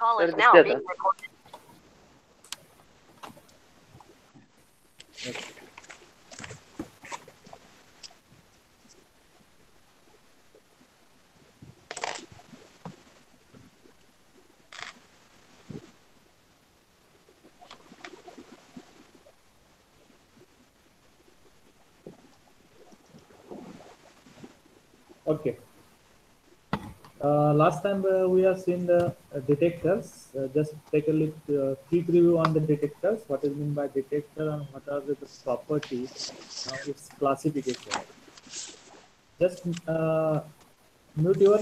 call sir is now दिसते being आता recorded. Okay. Last time we have seen the detectors. Just take a look, quick review on the detectors. What is meant by detector and what are the properties? Now its classification. Just mute your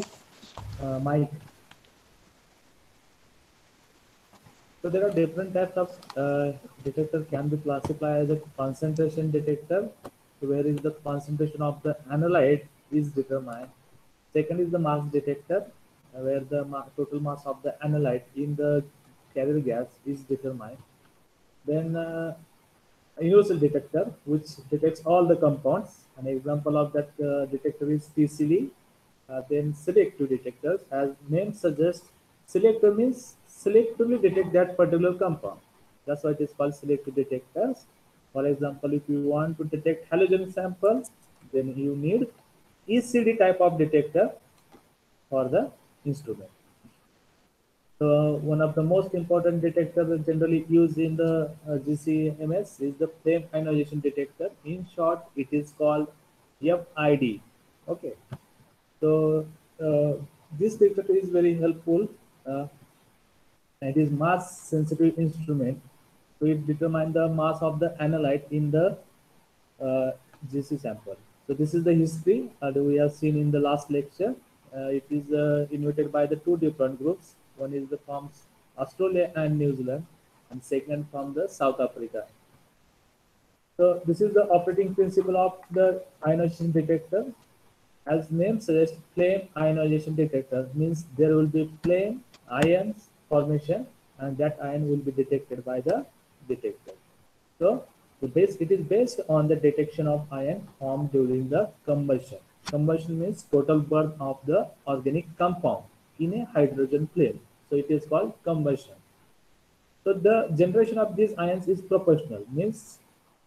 mic. So there are different types of detector can be classified as a concentration detector, where is the concentration of the analyte is determined. Second is the mass detector, where the total mass of the analyte in the carrier gas is determined. Then a universal detector, which detects all the compounds. An example of that detector is PCD. Then selective detectors, as name suggests, selective means selectively detect that particular compound. That's why it is called selective detectors. For example, if you want to detect halogen sample, then you need ECD type of detector for the instrument. So one of the most important detectors generally used in the GCMS is the flame ionization detector. In short, it is called FID. Okay. So this detector is very helpful. It is mass sensitive instrument. So it determines the mass of the analyte in the uh, GC sample. So this is the history that we have seen in the last lecture. It is invented by the two different groups. One is the from Australia and New Zealand, and second from the South Africa. So this is the operating principle of the ionization detector. As name suggests, flame ionization detector means there will be flame ions formation, and that ion will be detected by the detector. So it is based on the detection of ion formed during the combustion. Combustion means total burn of the organic compound in a hydrogen flame. So it is called combustion. So the generation of these ions is proportional. Means,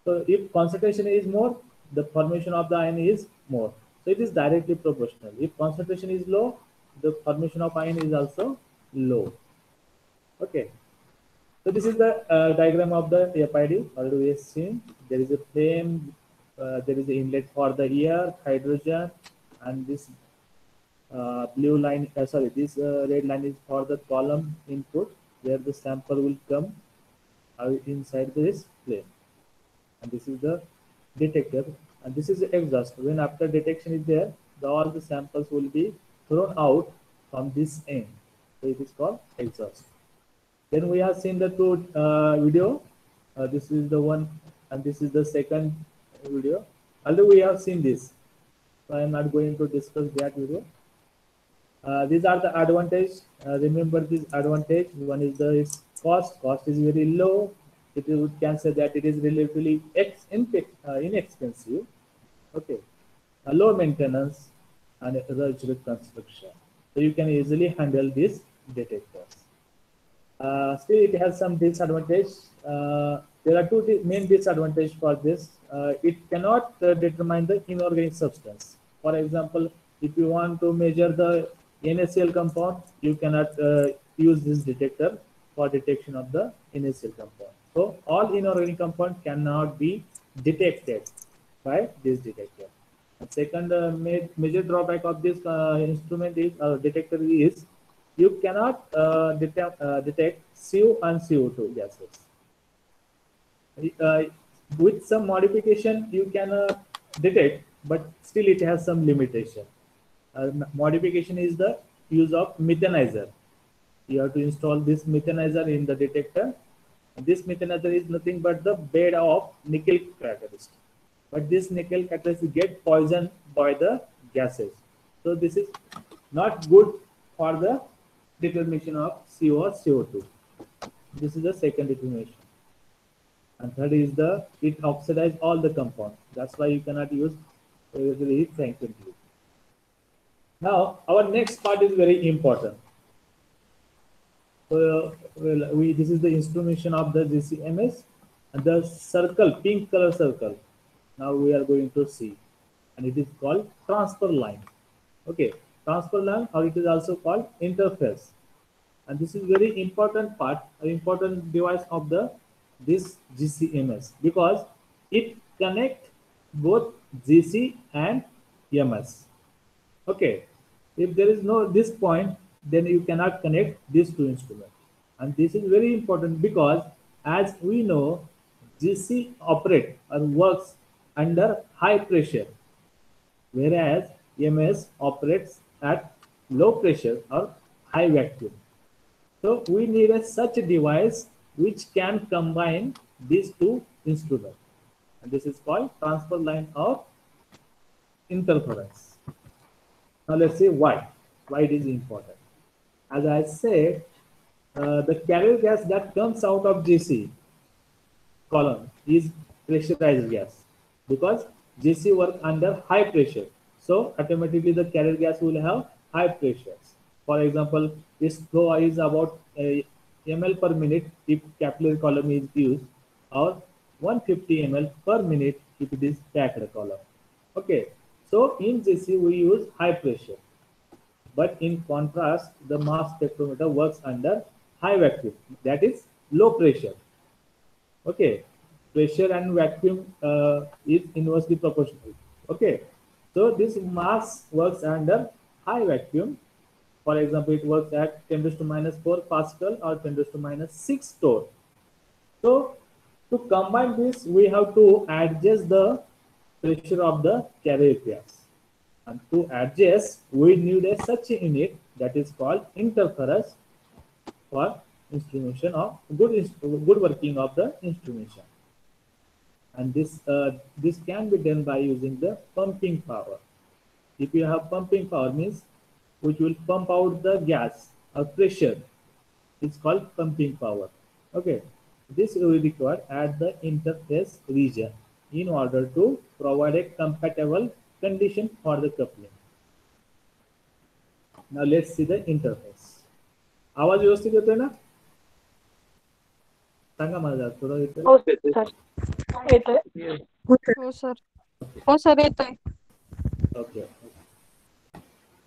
so if concentration is more, the formation of the ion is more. So it is directly proportional. If concentration is low, the formation of ion is also low. Okay. So this is the diagram of the FID. Already we have seen there is a flame, there is an inlet for the air, hydrogen, and this blue line. Sorry, this red line is for the column input, where the sample will come inside this flame. And this is the detector, and this is the exhaust. When after detection is there, all the samples will be thrown out from this end. So it is called exhaust. Then we have seen the two video. This is the one, and this is the second video. Although we have seen this, so I am not going to discuss that video. These are the advantage. Remember this advantage. One is the its cost. Cost is very low. We can say that it is relatively inexpensive. Okay, low maintenance and rugged construction. So you can easily handle these detectors. Still, it has some disadvantage. There are two main disadvantages for this. It cannot determine the inorganic substance. For example, if you want to measure the NaCl compound, you cannot use this detector for detection of the NaCl compound. So all inorganic compound cannot be detected by this detector. The second major drawback of this instrument is detector is you cannot detect CO and CO2 gases. Uh, with some modification, you can detect, but still it has some limitation. Modification is the use of methanizer. You have to install this methanizer in the detector. This methanizer is nothing but the bed of nickel catalyst. But this nickel catalyst get poisoned by the gases. So this is not good for the determination of CO or CO2. This is the second determination. And third is the it oxidizes all the compounds. That's why you cannot use very frequently. Now our next part is very important. So this is the instrumentation of the GCMS, and the circle, pink color circle. Now we are going to see, and it is called transfer line. Okay, transfer line, or it is also called interface, and this is very important part, an important device of the this GCMS, because it connect both GC and MS. Okay, if there is no this point, then you cannot connect these two instruments, and this is very important because as we know, GC operate or works under high pressure, whereas MS operates at low pressure or high vacuum. So we need such a device which can combine these two instruments, and this is called transfer line of interference. Now let's see why it is important. As I said, the carrier gas that comes out of GC column is pressurized gas, because GC work under high pressure. So automatically the carrier gas will have high pressures. For example, its flow is about ml per minute if capillary column is used, or 150 ml per minute if it is packed column. Okay, so in GC we use high pressure, but in contrast, the mass spectrometer works under high vacuum, that is low pressure. Okay, pressure and vacuum is inversely proportional. Okay, so this mass works under high vacuum. For example, it works at 10 raised to minus 4 Pascal or 10 raised to minus 6 torr. So to combine this, we have to adjust the pressure of the carrier gas. And to adjust, we need such a unit that is called interference for instrumentation of good working of the instrumentation. And this can be done by using the pumping power. If you have pumping power, means which will pump out the gas or pressure, it's called pumping power. Okay, this will be required at the interface region in order to provide a compatible condition for the coupling. Now let's see the interface. आवाज व्यवस्थित येतोय ना? सांगा मला थोडं येतोय. हो sir येतोय. हो सर. हो सर येतोय. Okay.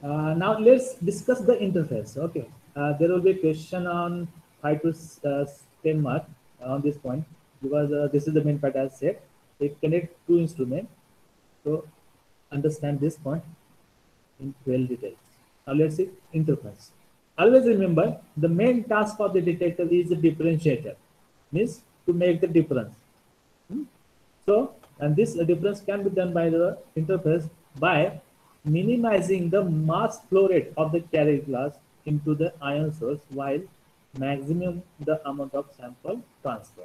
Now let's discuss the interface. Okay, there will be a question on 5 to 10 mark on this point, because this is the main part. As said, it connect two instruments. So understand this point in well detail. Now let's see interface. Always remember, the main task of the detector is the differentiator, means to make the difference. So, and this difference can be done by the interface by minimizing the mass flow rate of the carrier glass into the ion source while maximum the amount of sample transfer.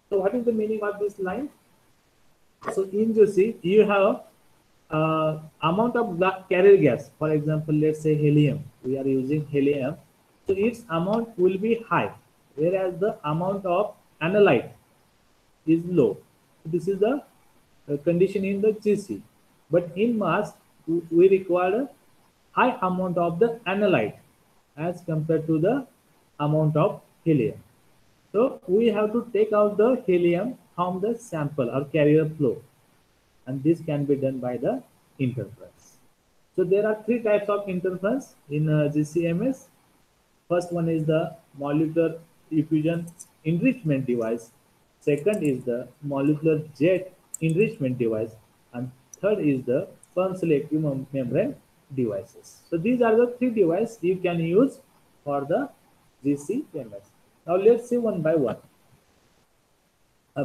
So what is the meaning of this line? So in GC, you have amount of carrier gas. For example, let's say helium. We are using helium. So its amount will be high, whereas the amount of analyte is low. This is the condition in the GC. But in mass, we require a high amount of the analyte as compared to the amount of helium. So we have to take out the helium from the sample or carrier flow, and this can be done by the interference. So there are three types of interference in GCMS. First one is the molecular diffusion enrichment device. Second is the molecular jet enrichment device, and third is the pan-selective membrane devices. So these are the three devices you can use for the GCMS. Now let's see one by one.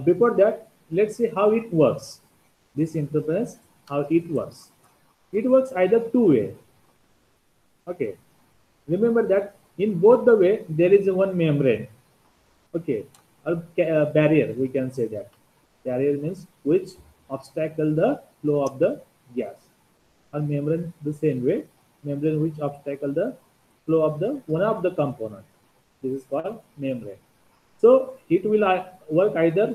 Before that, let's see how it works. This interference, how it works. It works either two way. Okay. Remember that in both the way there is one membrane. Okay, a barrier, we can say that. Barrier means which obstacle the flow of the gas. Or membrane the same way, membrane which obstacle the flow of the one of the component. This is called membrane. So it will work either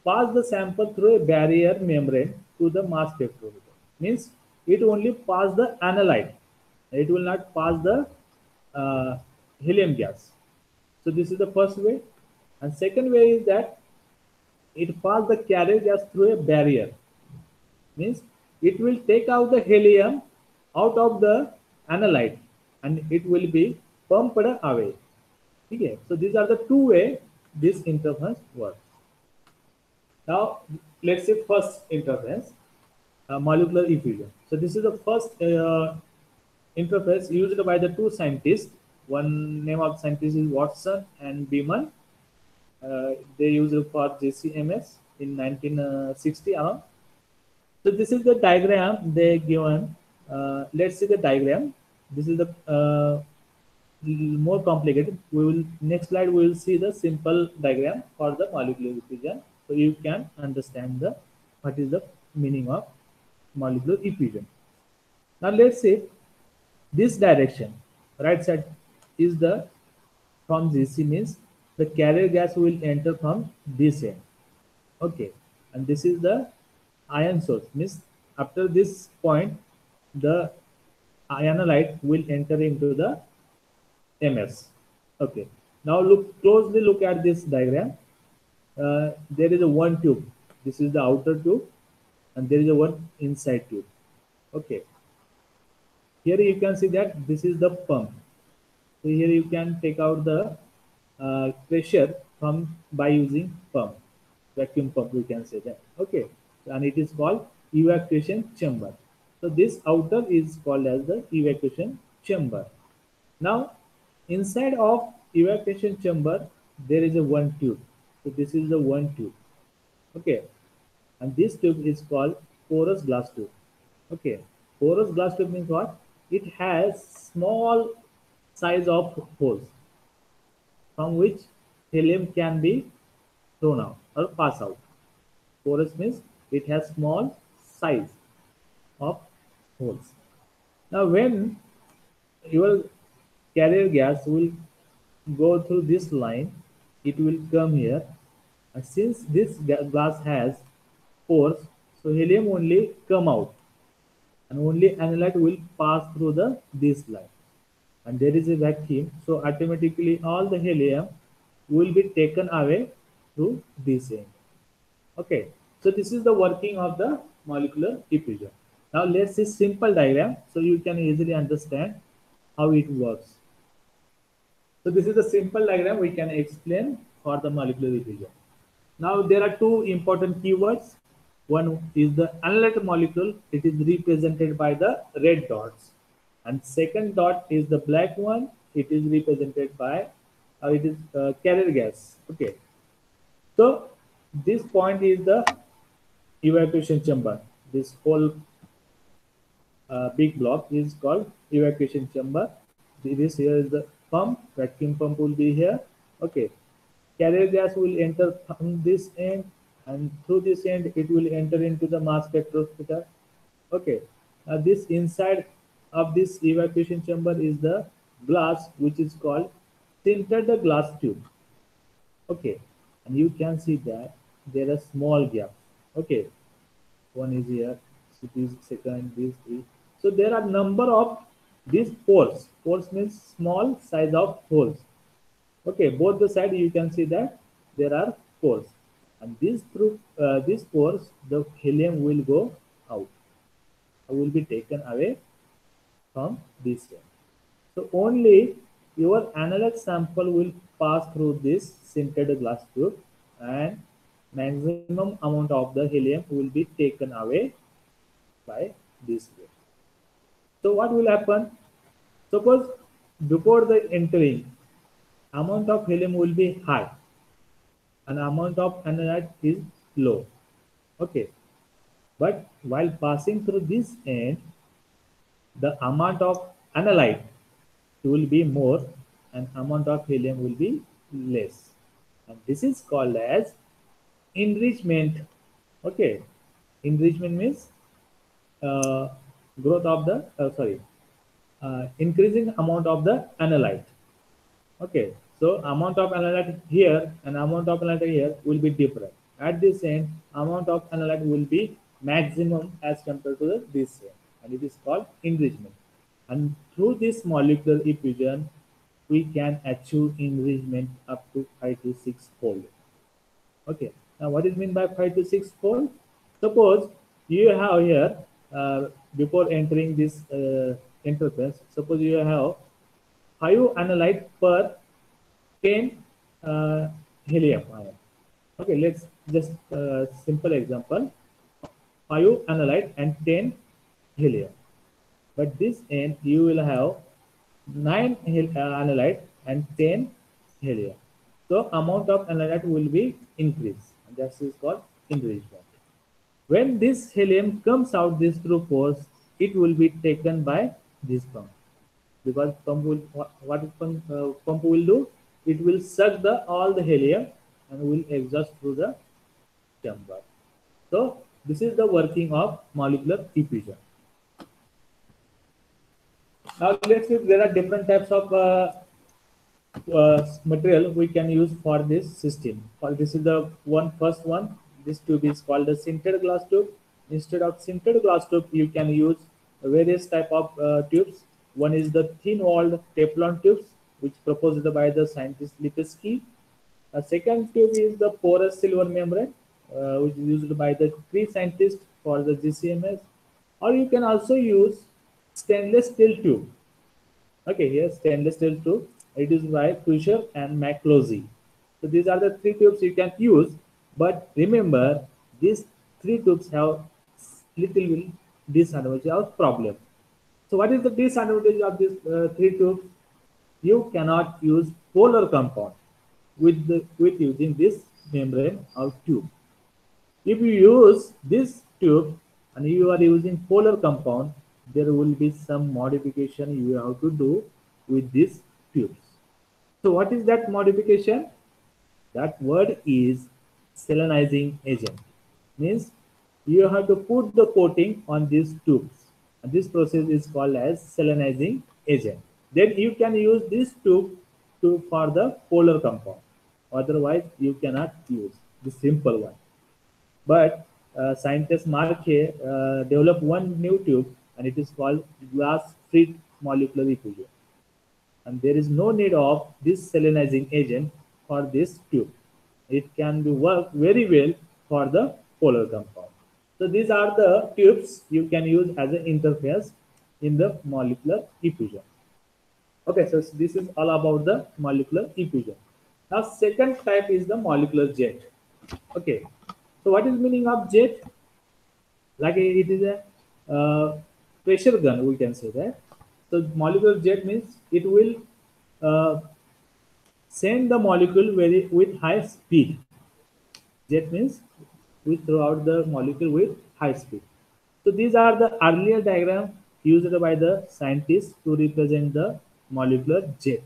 pass the sample through a barrier membrane to the mass spectrometer. Means it only pass the analyte. It will not pass the helium gas. So this is the first way. And second way is that it passes the carrier gas through a barrier. Means it will take out the helium out of the analyte and it will be pumped away. Okay. So these are the two way this interference works. Now let's say first interference, molecular effusion. So this is the first interface used by the two scientists. One name of scientist is Watson and Beeman. They used it for JCMS in 1960 around. So this is the diagram they given. Let's see the diagram. This is the more complicated. We will next slide. We will see the simple diagram for the molecular diffusion, so you can understand the what is the meaning of molecular diffusion. Now let's say this direction, right side, is the from GC means the carrier gas will enter from this end. Okay, and this is the ion source means after this point the ionolite will enter into the MS. Okay, now look at this diagram. There is a one tube. This is the outer tube, and there is a one inside tube. Okay, here you can see that this is the pump. So here you can take out the pressure from by using pump, vacuum pump. We can say that. Okay, and it is called evacuation chamber. So this outer is called as the evacuation chamber. Now, inside of evacuation chamber, there is a one tube. So this is the one tube. Okay, and this tube is called porous glass tube. Okay, porous glass tube means what? It has small size of holes from which helium can be thrown out or pass out. Porous means it has small size of holes. Now, when your carrier gas will go through this line, it will come here, and since this glass has pores, so helium only come out and only analyte will pass through the this line, and there is a vacuum, so automatically all the helium will be taken away through this end. Okay, so this is the working of the molecular diffusion. Now let's see simple diagram so you can easily understand how it works. So this is a simple diagram we can explain for the molecular diffusion. Now there are two important keywords. One is the analyte molecule. It is represented by the red dots. And second dot is the black one. It is represented by carrier gas. Okay. So this point is the evacuation chamber. This whole big block is called evacuation chamber. This here is the pump. Vacuum pump will be here. Okay. Carrier gas will enter from this end, and through this end it will enter into the mass spectrometer. Okay. Now this inside of this evacuation chamber is the glass, which is called sintered glass tube. Okay, and you can see that there are small gaps. Okay, one is here, so this second, this three. So there are number of these pores. Pores means small size of holes. Okay, both the side you can see that there are pores, and these pores the helium will go out, will be taken away from this end. So only your analyte sample will pass through this sintered glass tube, and maximum amount of the helium will be taken away by this way. So what will happen? Suppose before the entering, amount of helium will be high and amount of analyte is low. Okay, but while passing through this end, the amount of analyte will be more and amount of helium will be less, and this is called as enrichment. Okay, enrichment means uh, growth of the increasing amount of the analyte. Okay, so amount of analyte here and amount of analyte here will be different. At this end, amount of analyte will be maximum as compared to this end, and it is called enrichment. And through this molecular effusion, we can achieve enrichment up to 5 to 6 fold. Okay. Now, what is mean by 5 to 6 fold? Suppose you have here, before entering this interface, suppose you have 5 analyte per 10 uh, helium ion. Okay, let's just simple example: 5 analyte and 10 helium. But this end you will have 9 analyte and 10 helium. So amount of analyte will be increased. That is called enrichment. When this helium comes out this through pores, it will be taken by this pump. Because pump will pump will do? It will suck the all the helium and will exhaust through the chamber. So this is the working of molecular diffusion. Now let's see, there are different types of material we can use for this system. For this is the first one. This tube is called a sintered glass tube. Instead of sintered glass tube, you can use various type of tubes. One is the thin-walled Teflon tubes, which proposed by the scientist Lipinski. A second tube is the porous silver membrane, which is used by the three scientists for the GCMS. Or you can also use stainless steel tube. Okay, here stainless steel tube. It is by Fisher and McCloskey. So these are the three tubes you can use. But remember, these three tubes have little bit disadvantage or problem. So what is the disadvantage of these three tubes? You cannot use polar compound with using this membrane or tube. If you use this tube and you are using polar compound, there will be some modification you have to do with these tubes. So what is that modification? That word is salinizing agent. Means you have to put the coating on these tubes. And this process is called as salinizing agent. Then you can use this tube for the polar compound. Otherwise, you cannot use the simple one. But scientist Marquet developed one new tube, and it is called glass-free molecular diffusion. And there is no need of this salinizing agent for this tube. It can be work very well for the polar compound. So these are the tubes you can use as an interface in the molecular diffusion. Okay, so this is all about the molecular diffusion. Now second type is the molecular jet. Okay, so what is meaning of jet? Like it is a pressure gun, we can say that. So molecular jet means it will uh, send the molecule with high speed. Jet means we throw out the molecule with high speed. So these are the earlier diagram used by the scientists to represent the molecular jet.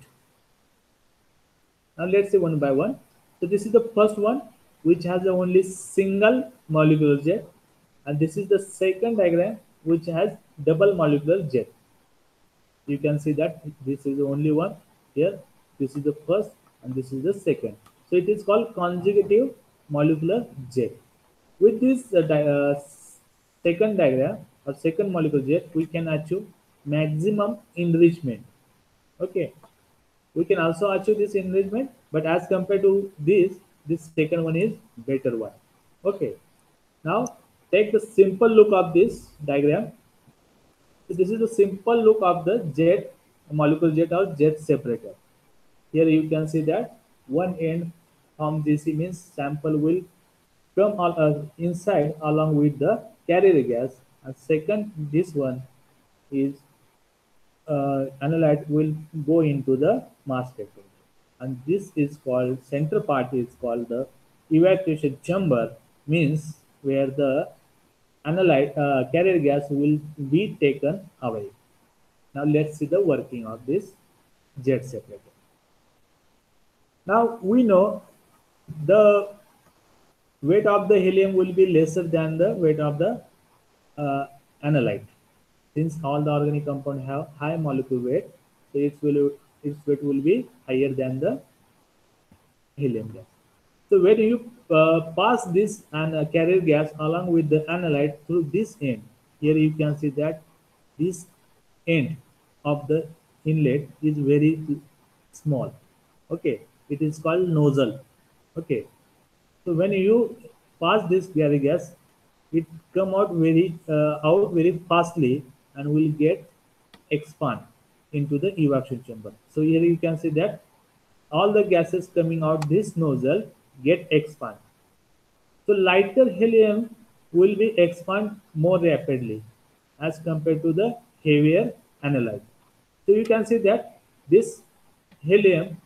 Now let's see one by one. So this is the first one, which has only single molecular jet, and this is the second diagram which has double molecular jet. You can see that this is the only one here. This is the first and this is the second. So it is called conjugative molecular jet. With this second diagram or second molecular jet, we can achieve maximum enrichment. Okay, we can also achieve this enrichment, but as compared to this second one is better one. Okay, now take the simple look of this diagram. So this is the simple look of the jet, molecular jet or jet separator. Here you can see that one end from DC means sample will come inside along with the carrier gas, and second this one is analyte will go into the mass spectrometer, and this is called center part is called the evacuation chamber, means where the analyte carrier gas will be taken away. Now let's see the working of this jet separator. Now we know the weight of the helium will be lesser than the weight of the analyte. Since all the organic compounds have high molecular weight, so its weight will be higher than the helium gas. So when you pass this and carrier gas along with the analyte through this end, here you can see that this end of the inlet is very small. Okay, it is called nozzle. Okay, so when you pass this carrier gas, it come out very fastly and will get expand into the evacuation chamber. So here you can see that all the gases coming out this nozzle get expand. So lighter helium will be expand more rapidly as compared to the heavier analyte. So you can see that this helium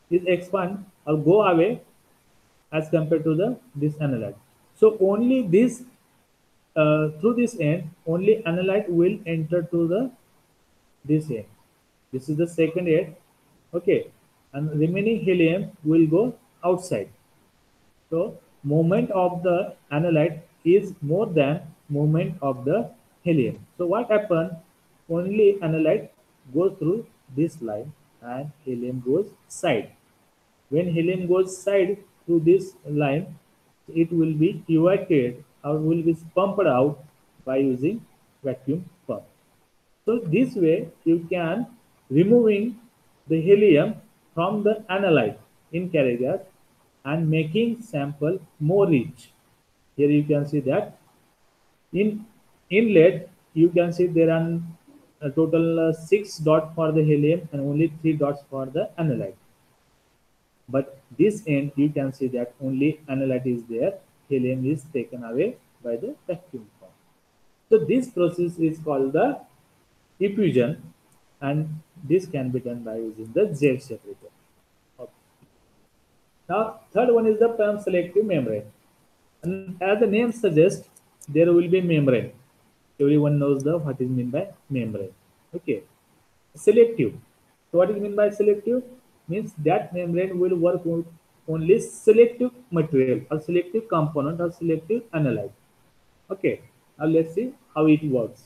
is expand or go away as compared to the this analyte. So only this through this end only analyte will enter to the this end. This is the second end. Okay, and remaining helium will go outside. So movement of the analyte is more than movement of the helium. So what happen? Only analyte goes through this line and helium goes side. When helium goes side through this line, it will be evacuated or will be pumped out by using vacuum pump. So this way you can removing the helium from the analyte in carrier gas and making sample more rich. Here you can see that in inlet you can see there are a total 6 dots for the helium and only 3 dots for the analyte. But this end you can see that only analyte is there, helium is taken away by the vacuum pump. So this process is called the diffusion, and this can be done by using the Z separator. Okay. Now third one is the perm selective membrane. And as the name suggests, there will be membrane. Everyone knows the what is meant by membrane. Okay. Selective. So what is meant by selective? Means that membrane will work with only selective material or selective component or selective analyte. Okay. Now let's see how it works.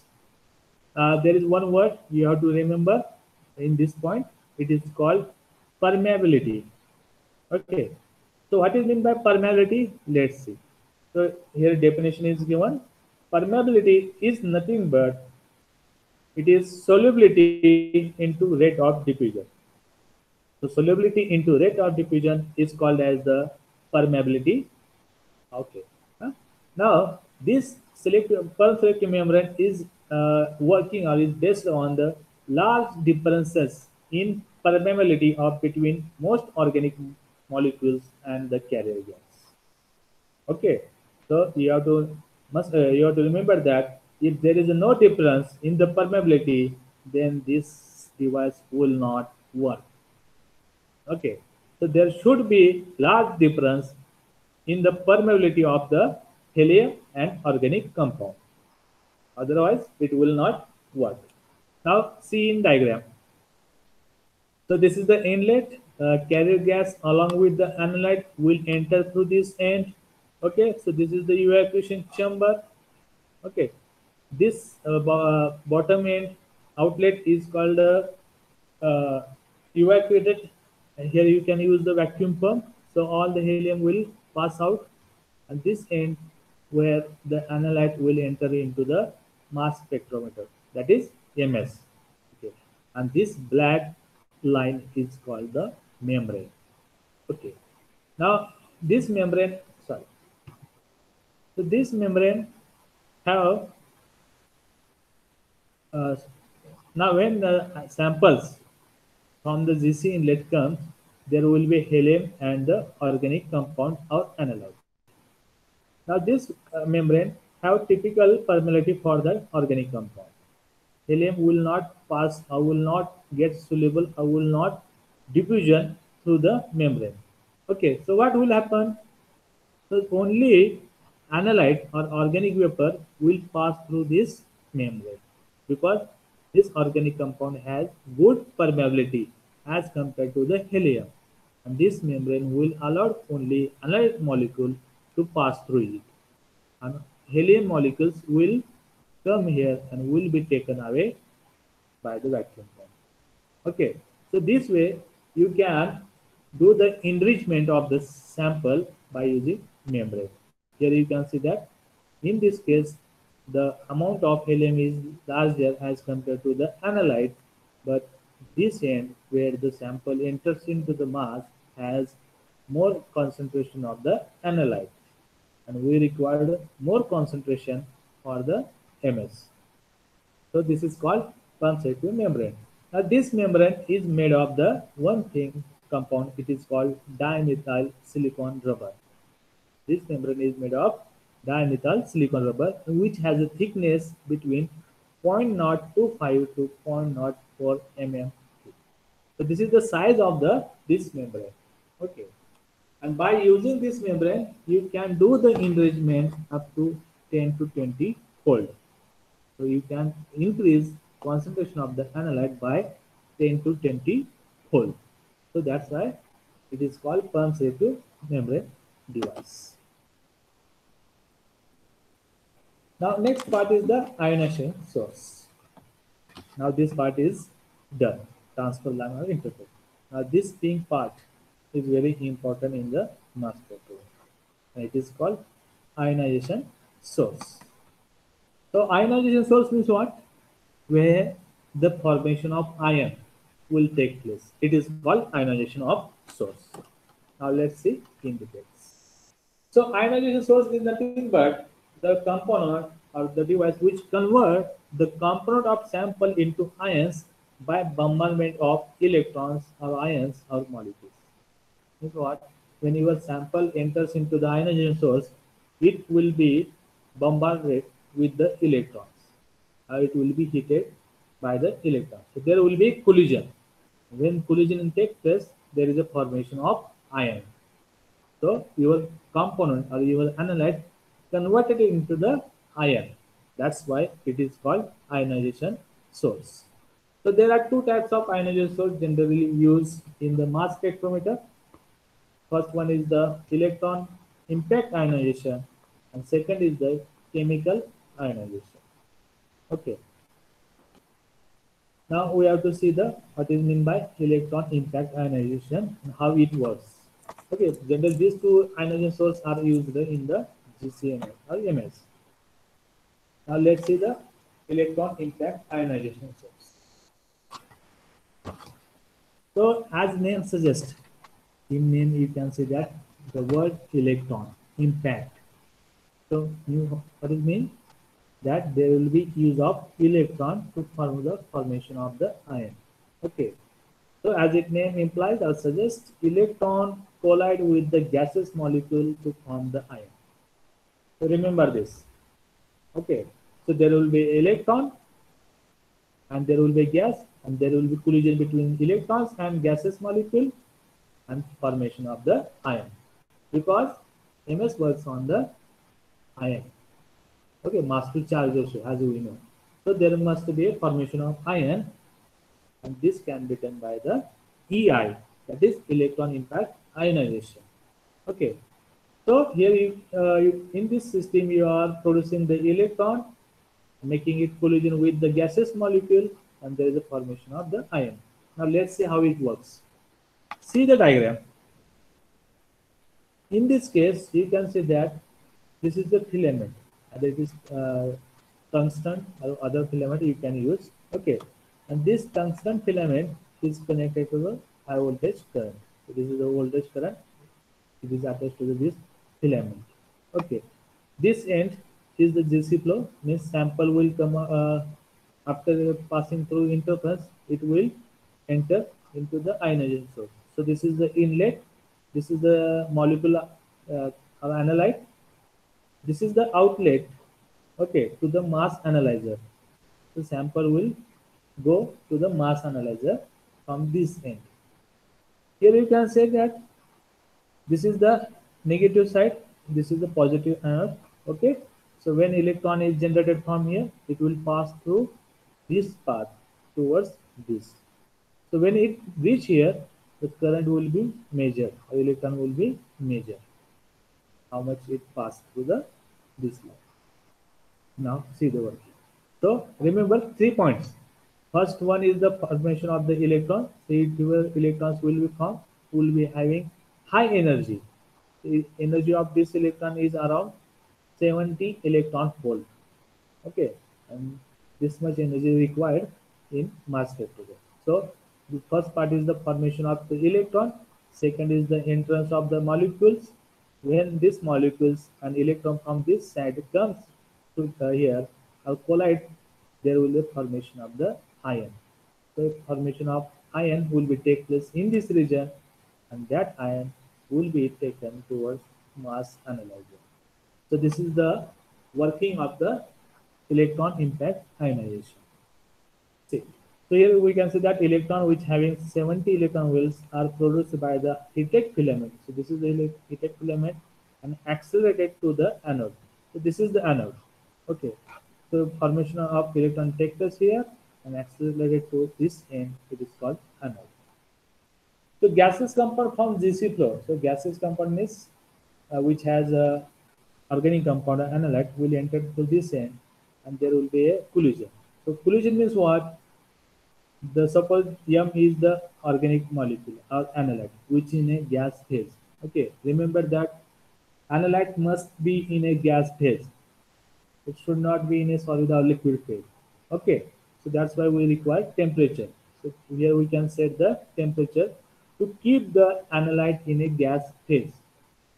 There is one word you have to remember in this point. It is called permeability. Okay. So what is meant by permeability? Let's see. So here definition is given. Permeability is nothing but it is solubility into rate of diffusion. So solubility into rate of diffusion is called as the permeability. Okay. Huh? Now this selective perm selective membrane is working or is based on the large differences in permeability of between most organic molecules and the carrier gas. Okay, so you have to remember that if there is no difference in the permeability, then this device will not work. Okay, so there should be large difference in the permeability of the helium and organic compound. Otherwise, it will not work. Now, see in diagram. So this is the inlet. Carrier gas along with the analyte will enter through this end. Okay, so this is the evacuation chamber. Okay, this bottom end outlet is called evacuated. And here you can use the vacuum pump. So all the helium will pass out. And this end where the analyte will enter into the mass spectrometer. That is MS. Okay, and this black line is called the membrane. Okay, now this membrane, sorry, so this membrane have uh, now when the samples from the GC inlet comes, there will be helium and the organic compound or analyte. Now this membrane have typical permeability for the organic compound. Helium will not pass or will not get soluble or will not diffusion through the membrane. Okay, so what will happen? So only analyte or organic vapor will pass through this membrane because this organic compound has good permeability as compared to the helium. And this membrane will allow only analyte molecule to pass through it. And helium molecules will come here and will be taken away by the vacuum pump. Okay, so this way you can do the enrichment of the sample by using membrane. Here you can see that in this case the amount of helium is larger as compared to the analyte, but This end, where the sample enters into the mass, has more concentration of the analyte, and we required more concentration for the MS. So this is called constitutive membrane. Now this membrane is made of the one thing compound. It is called dimethyl silicon rubber. This membrane is made of dimethyl silicon rubber, which has a thickness between 0.025 to 0.04 mm. So this is the size of the this membrane. Okay. And by using this membrane, you can do the enrichment up to 10 to 20 fold. So you can increase concentration of the analyte by 10 to 20 fold. So that's why it is called pump-selective membrane device. Now next part is the ionization source. Now this part is done. Transfer line or interface. Now this pink part is very important in the mass spectrum. It is called ionization source. So ionization source means what? Where the formation of ion will take place. It is called ionization of source. Now let's see in details. So ionization source is nothing but the component or the device which convert the component of sample into ions by bombardment of electrons or ions or molecules. Means what? When your sample enters into the ionization source, it will be bombarded with the electrons. It will be heated by the electrons. So there will be collision. When collision takes place, there is a formation of ion. So your component or your analyte converted it into the ion. That's why it is called ionization source. So there are two types of ionization source generally used in the mass spectrometer. First one is the electron impact ionization, and second is the chemical ionization. Okay. Now we have to see the what is meant by electron impact ionization and how it works. Okay, generally these two ionization sources are used in the GCM or MS. Now let's see the electron impact ionization source. So as name suggests, in name you can see that the word electron impact. So what it mean? That there will be use of electron to form the formation of the ion. Okay. So as its name implies or suggests, electron collide with the gaseous molecule to form the ion. So remember this. Okay. So there will be electron and there will be gas and there will be collision between electrons and gaseous molecule and formation of the ion. Because MS works on the ion. Okay, mass to charge ratio as we know. So there must be a formation of ion, and this can be done by the EI, that is electron impact ionization. Okay, so here in this system you are producing the electron, making it collision with the gaseous molecule, and there is a formation of the ion. Now let's see how it works. See the diagram. In this case, you can see that this is the filament, either it is tungsten or other filament you can use. Okay, and this tungsten filament is connected to the high voltage current. So this is the voltage current. It is attached to this filament. Okay, this end is the GC flow. Means sample will come after passing through interference. It will enter into the ionization source. So this is the inlet. This is the molecular analyte. This is the outlet, okay, to the mass analyzer. The sample will go to the mass analyzer from this end. Here you can say that this is the negative side, this is the positive anode. Okay, so when electron is generated from here, it will pass through this path towards this. So when it reach here, the current will be measured, or electron will be measured. How much it passed through the this line. Now see the working. So remember 3 points. First one is the formation of the electron. See where electrons will be formed, will be having high energy. The energy of this electron is around 70 electron volt. Okay, and this much energy required in mass spectrometry. So The first part is the formation of the electron. Second is the entrance of the molecules. When these molecules and electron from this side comes to here or collide, there will be formation of the ion. So formation of ion will be take place in this region, and that ion will be taken towards mass analyzer. So this is the working of the electron impact ionization. See, so here we can see that electron which having 70 electron volts are produced by the heated filament. So this is the heated filament and accelerated to the anode. So this is the anode. Okay. So formation of electron takes place here and accelerated to this end. It is called anode. So gaseous compound from GC flow. So gaseous compound is which has a organic compound analyte will enter to this end and there will be a collision. So collision means what? The suppose M is the organic molecule or analyte which in a gas phase. Okay, remember that analyte must be in a gas phase. It should not be in a solid or liquid phase. Okay, so that's why we require temperature. So here we can set the temperature to keep the analyte in a gas phase.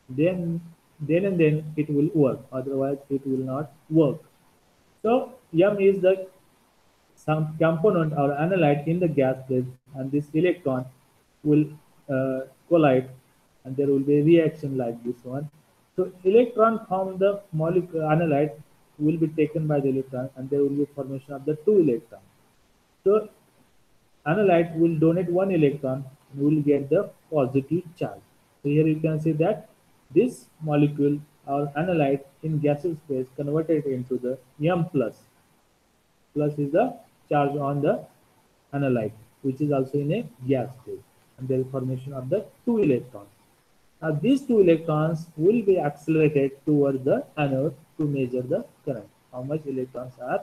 Then it will work. Otherwise, it will not work. So M is the some component or analyte in the gas phase, and this electron will collide, and there will be a reaction like this one. So electron from the molecule analyte will be taken by the electron, and there will be formation of the two electrons. So analyte will donate one electron and will get the positive charge. So here you can see that this molecule or analyte in gaseous phase converted into the M plus. Plus is the charge on the analyte, which is also in a gas phase, and there is formation of the two electrons. Now these two electrons will be accelerated towards the anode to measure the current. How much electrons are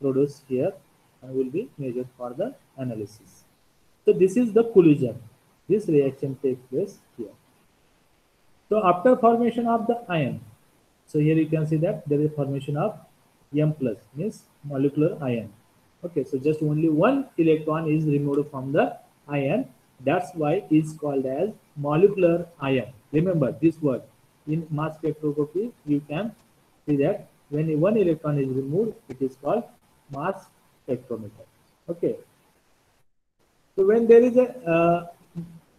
produced here and will be measured for the analysis. So this is the collision. This reaction takes place here. So after formation of the ion, so here you can see that there is formation of M plus means molecular ion. Okay, so just only one electron is removed from the ion. That's why it's called as molecular ion. Remember this word in mass spectroscopy. You can see that when one electron is removed, it is called mass spectrometer. Okay. So when there is a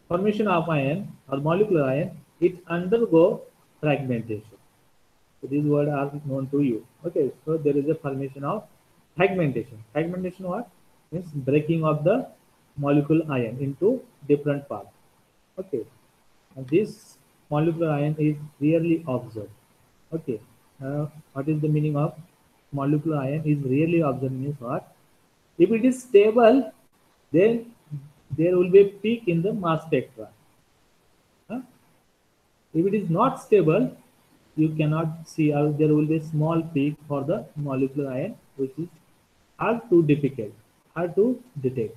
formation of ion or molecular ion, it undergo fragmentation. So these words are known to you. Okay, so there is a formation of fragmentation. Fragmentation what? Means breaking of the molecule ion into different parts. Okay, and this molecular ion is rarely observed. Okay, what is the meaning of molecular ion is rarely observed means what? If it is stable, then there will be a peak in the mass spectra. Huh? If it is not stable, you cannot see, or there will be a small peak for the molecular ion, which is hard to difficult, hard to detect.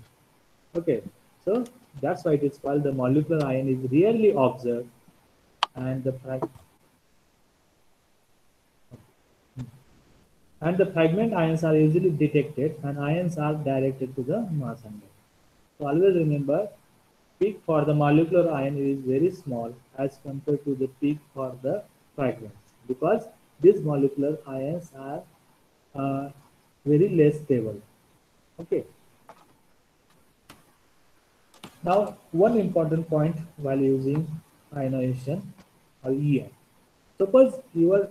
Okay, so that's why it is called the molecular ion is rarely observed, and the fragment ions are easily detected, and ions are directed to the mass index. So always remember, peak for the molecular ion is very small as compared to the peak for the fragments, because these molecular ions are very less stable. Okay. Now, one important point while using ionization or EI. Suppose your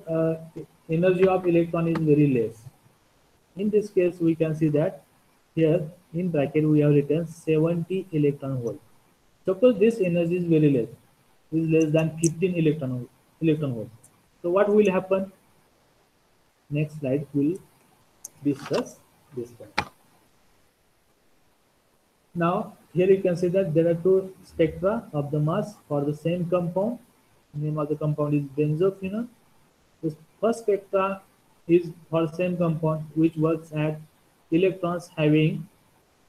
energy of electron is very less. In this case, we can see that here in bracket we have written 70 electron volt. Suppose this energy is very less, is less than 15 electron volt. So what will happen? Next slide will discuss this point. Now here you can see that there are two spectra of the mass for the same compound. Name of the compound is benzophenone. The first spectra is for same compound which works at electrons having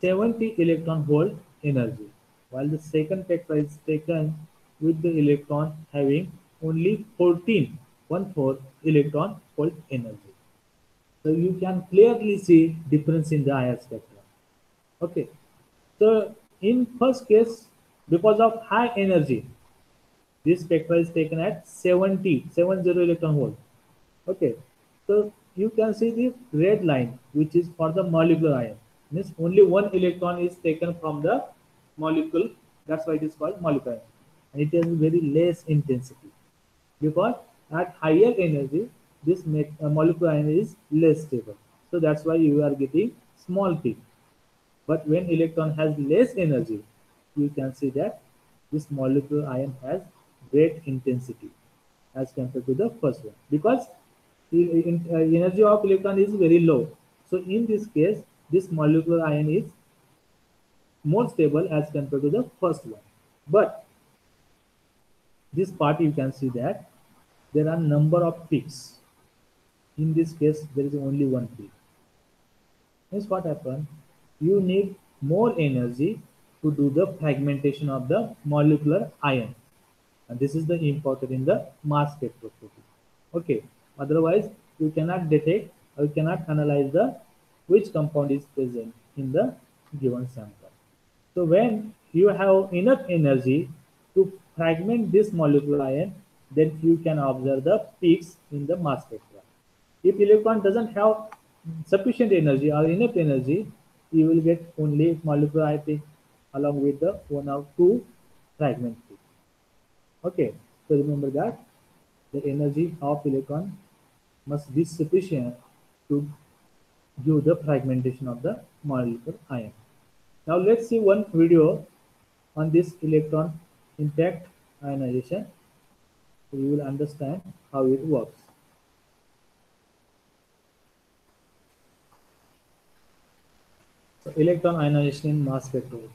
70 electron volt energy, while the second spectra is taken with the electron having only 14 electron volt energy. So you can clearly see difference in the ion spectra. Okay, so In first case, because of high energy, this spectra is taken at 70 electron volt. Okay, so you can see the red line, which is for the molecular ion. Means only one electron is taken from the molecule. That's why it is called molecular ion, and it has very less intensity because at higher energy, this molecular ion is less stable. So that's why you are getting small peak. But when electron has less energy, you can see that this molecular ion has great intensity as compared to the first one because the energy of electron is very low. So in this case, this molecular ion is more stable as compared to the first one. But this part you can see that there are number of peaks. In this case, there is only one peak. Means what happened? You need more energy to do the fragmentation of the molecular ion. And this is the important in the mass spectroscopy. Okay. Otherwise, you cannot detect or you cannot analyze the which compound is present in the given sample. So when you have enough energy to fragment this molecular ion, then you can observe the peaks in the mass spectra. If electron doesn't have sufficient energy or enough energy, you will get only molecular ion peak along with the one or two fragment peak. Okay, so remember that the energy of electron must be sufficient to give the fragmentation of the molecular ion. Now let's see one video on this electron impact ionization, so you will understand how it works. So electron ionization in mass spectrometry.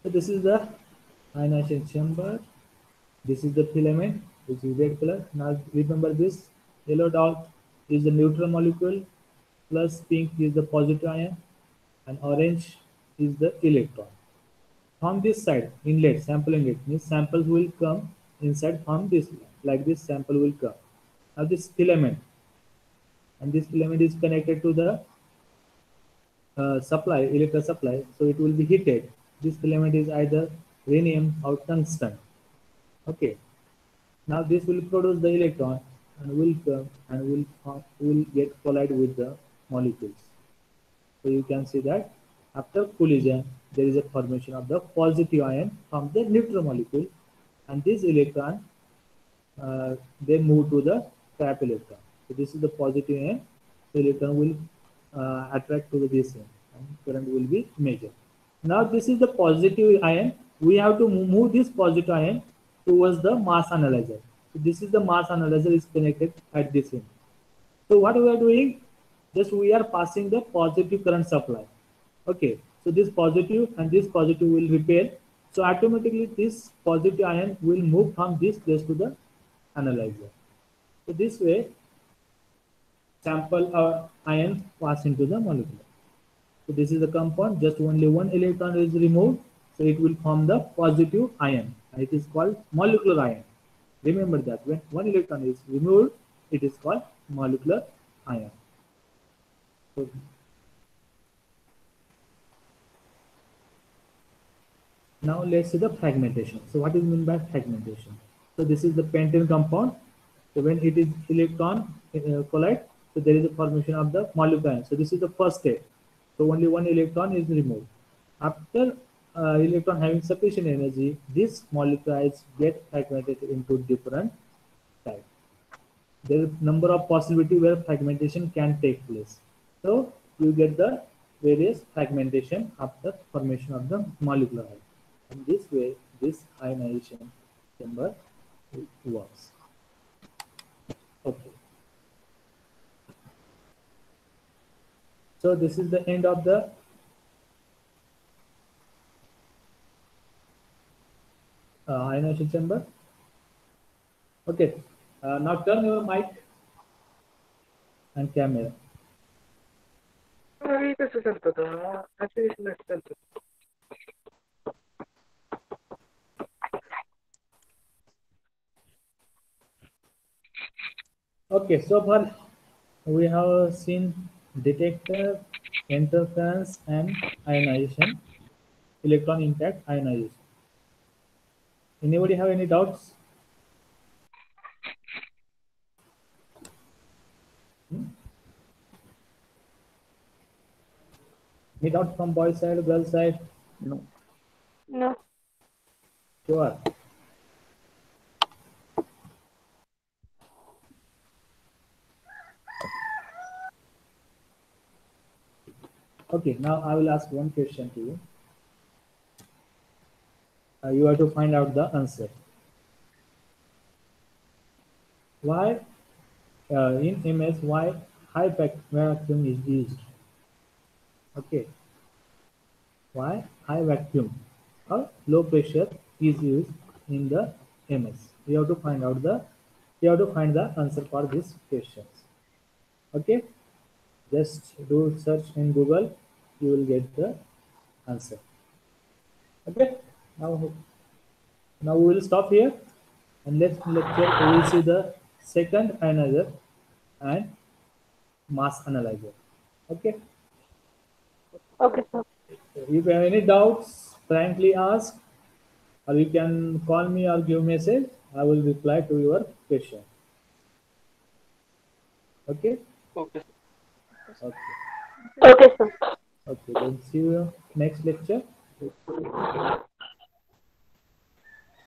So this is the ionization chamber. This is the filament, which is red color. Now remember this yellow dot is the neutral molecule, plus pink is the positive ion, and orange is the electron. From this side, inlet, sample inlet, means samples will come inside from this, like this sample will come. Now this filament, and this filament is connected to the supply, electrical supply, so it will be heated. This filament is either rhenium or tungsten. Okay. Now this will produce the electron and will come and will get collide with the molecules. So you can see that after collision, there is a formation of the positive ion from the neutral molecule, and this electron they move to the trap electron. So this is the positive ion. The electron will attract to this end, and current will be measured. Now this is the positive ion. We have to move this positive ion towards the mass analyzer. So this is the mass analyzer is connected at this end. So what we are doing? Just we are passing the positive current supply. Okay. So this positive and this positive will repel. So automatically this positive ion will move from this place to the analyzer. So this way sample ion pass into the molecule. So this is the compound, just only one electron is removed, so it will form the positive ion, and it is called molecular ion. Remember that when one electron is removed, it is called molecular ion. So now let's see the fragmentation. So what is meant by fragmentation? So this is the pentane compound. So when it is electron collide, so there is a formation of the molecular ion. So this is the first step. So only one electron is removed. After electron having sufficient energy, these molecules get fragmented into different types. There is number of possibility where fragmentation can take place. So you get the various fragmentation after formation of the molecular ion. In this way, this ionization chamber works. Okay. So this is the end of the ionization chamber. Okay. Now turn your mic and camera. Okay, so far we have seen detector, interference and ionization, electron impact ionization. Anybody have any doubts? Hmm? Any doubts from boy side, girl side? No. No. Sure. Okay, now I will ask one question to you. You have to find out the answer. Why in MS why high vacuum is used? Okay, why high vacuum or low pressure is used in the MS? You have to find out the you have to find the answer for these questions. Okay, just do search in Google, you will get the answer. Okay, now we will stop here and next lecture we will see the second analyzer and mass analyzer. Okay. Okay, sir. If you have any doubts, frankly ask, or you can call me or give message. I will reply to your question. Okay? Okay. Okay. Okay, sir. Okay. Then see you next lecture.